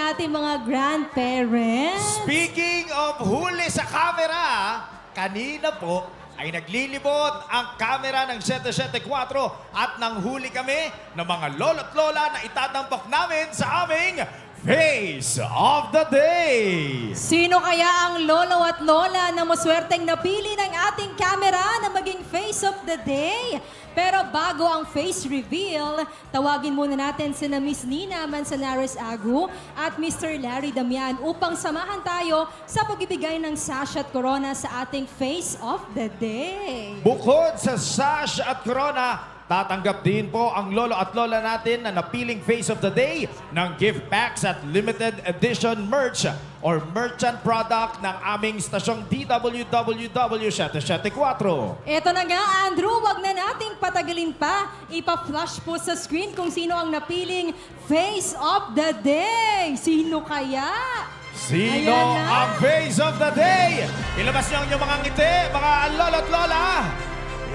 ating mga grandparents. Speaking of huli sa camera, kanina po ay naglilibot ang camera ng 774 at nanghuli kami ng mga lolo't lola na itatampok namin sa aming Face of the Day. Sino kaya ang lolo at lola na maswerteng napili ng ating camera na maging Face of the Day? Pero bago ang face reveal, tawagin muna natin sina Miss Nina Manzanares Agu at Mr. Larry Damian upang samahan tayo sa pagbibigay ng sash at corona sa ating Face of the Day. Bukod sa sash at corona, tatanggap din po ang lolo at lola natin na napiling Face of the Day ng gift packs at limited edition merch or merchant product ng aming stasyong DWWW 774. Eto na nga, Andrew, wag na nating patagalin pa. Ipa-flash po sa screen kung sino ang napiling Face of the Day. Sino kaya? Sino Ayan na. ang Face of the Day? Ilabas niyo ang inyong mga ngiti, mga lolo at lola.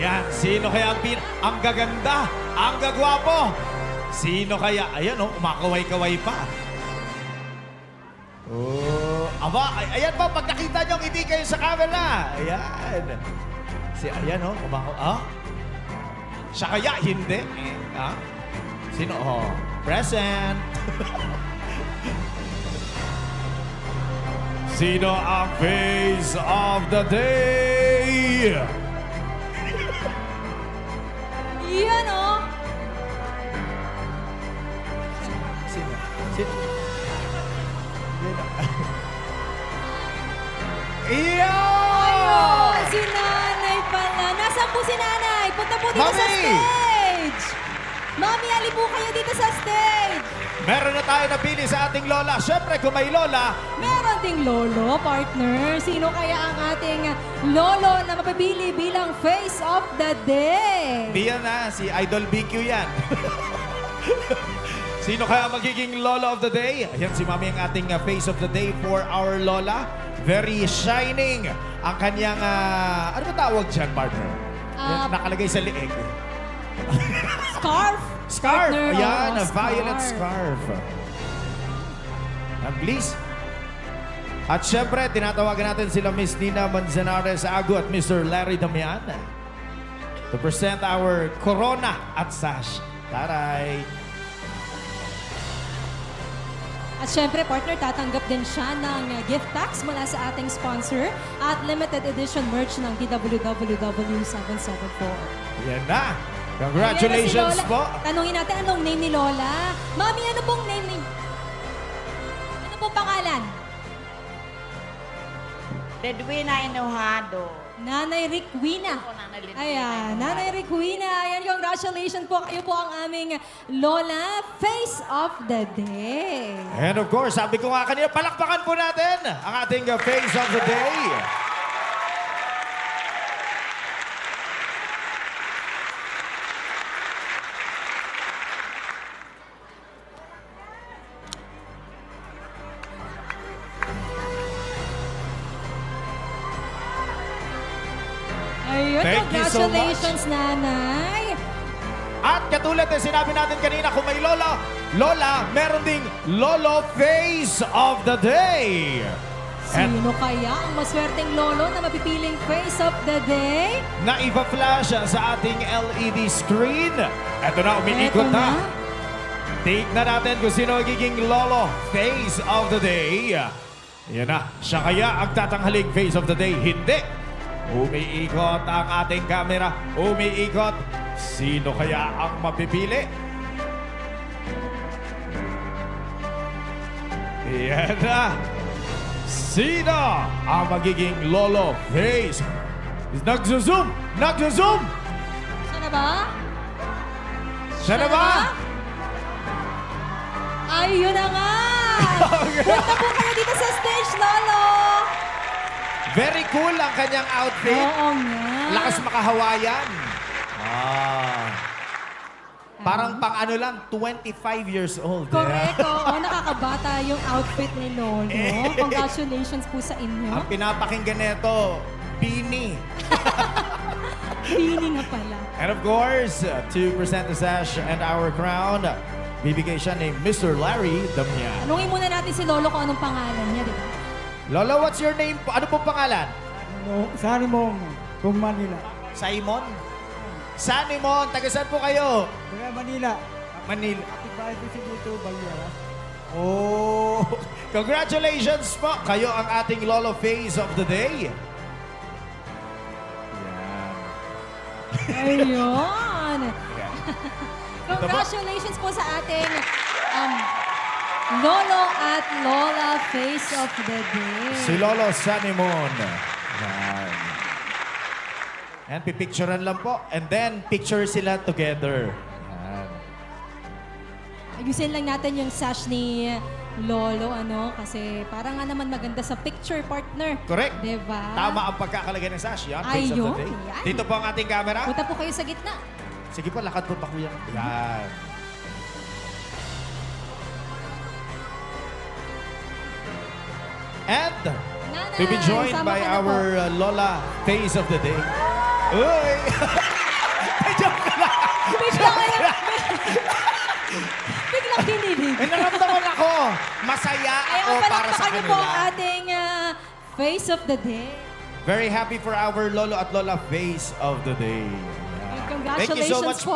Yan, sino kaya ang gaganda, ang gagwapo? Sino kaya? Ayan o, umakaway-kaway pa. Oh, aba, ayan po, pag nakita niyo, hindi kayo sa camera. Ayan. Ayan o, siya kaya, hindi. Sino? Oh, present. Sino ang Face of the Day? Yan o. Sino? Sino? Oh, si nanay pala. Nasaan po si nanay? Punta po dito sa Mami! stage. Mami, ali po kayo dito sa stage. Meron na tayo napili sa ating lola. Siyempre, kung may lola, Meron ding lolo, partner. Sino kaya ang ating lolo na mapabili bilang Face of the Day? di yan si Idol BQ yan. Sino kaya magiging Lola of the Day? Ayan si Mami ang ating Face of the Day for our Lola. Very shining ang kanyang, ano ba tawag dyan, partner? Yan, nakalagay sa liig. Scarf. Scarf! Partner, Ayan, oo, a violet scarf. Please. At syempre, tinatawagan natin sila Miss Nina Manzanares Agu at Mr. Larry Damian to present our Corona at Sash. Taray! At syempre, partner, tatanggap din siya ng gift packs mula sa ating sponsor at limited edition merch ng DWWW 774. Yan na! Congratulations Ayan na si Lola. po! Tanungin natin anong name ni Lola. Mami, ano pong name ni... Ano pong pangalan? Redwina Enojado. Nanay Rickwina. Ako, Nanay Rickwina. Ayan, Nanay Rickwina. Ayan, congratulations po. Kayo po ang aming Lola Face of the Day. And of course, sabi ko nga kanina, palakpakan po natin ang ating Face of the Day. Ayun, Thank you so much. congratulations, Nanay. At katulad na sinabi natin kanina, kung may lola, meron ding Lolo Face of the Day. And Sino kaya ang maswerteng lolo na mapipiling Face of the Day? na ipa-flash sa ating LED screen. Ito na, umiikot Eto na. na. Tignan natin kung sino magiging Lolo Face of the Day. Yan na, siya kaya ang tatanghaling Face of the Day? Hindi. Umiikot ang ating camera. Umiikot. Sino kaya ang mapipili? Yan na. Sino ang magiging Lolo Face? Nagzo-zoom! Nagzo-zoom! Siya na ba? Siya na ba? Ayun na nga! Punta po kayo dito sa stage, Lolo! Very cool ang kanyang outfit. Oo nga. Lakas makahawayan. Parang pang ano lang, 25 years old. Correct, oo. Nakakabata yung outfit ni Lolo. Congratulations po sa inyo. Ang pinapakinggan nito, Beanie. Feeling nga pala. And of course, to present the sash and our crown, Bibigay siya ni Mr. Larry Damian. Tanungin muna natin si Lolo kung anong pangalan niya, di ba? Lolo, what's your name? Ano pong pangalan? Saan mo? Kung Manila. Simon? Sanimon, taga saan po kayo? Kaya Manila. Manila. Atibahay ko si dito, Balyara. Oh, congratulations po! Kayo ang ating Lolo Face of the Day. Yan. Ayun! Yan. Congratulations po sa ating Lolo at Lola Face of the Day. Si Lolo Sanimon. Yan. Yan, pipicturean lang po. And then, picture sila together. Yan. Ayusin lang natin yung sash ni Lolo, kasi parang nga naman maganda sa picture partner. Correct. Diba? Tama ang pagkakalagay ng sash. Yan, Face of the Ayun, Day. yan. Dito po ang ating camera. Punta po kayo sa gitna. Sige po, lakad po pa kuya. Yan. And Nanay, to be joined sama by ka na po. our Lola Face of the Day. Uy! Joke lang. Biglang kinilig. May naramdaman ako. Masaya Ay, ako para sa palakpakan niyo po ang kanila. ating Face of the Day. Very happy for our Lolo at Lola Face of the Day. Yan. Thank you so Congratulations much po.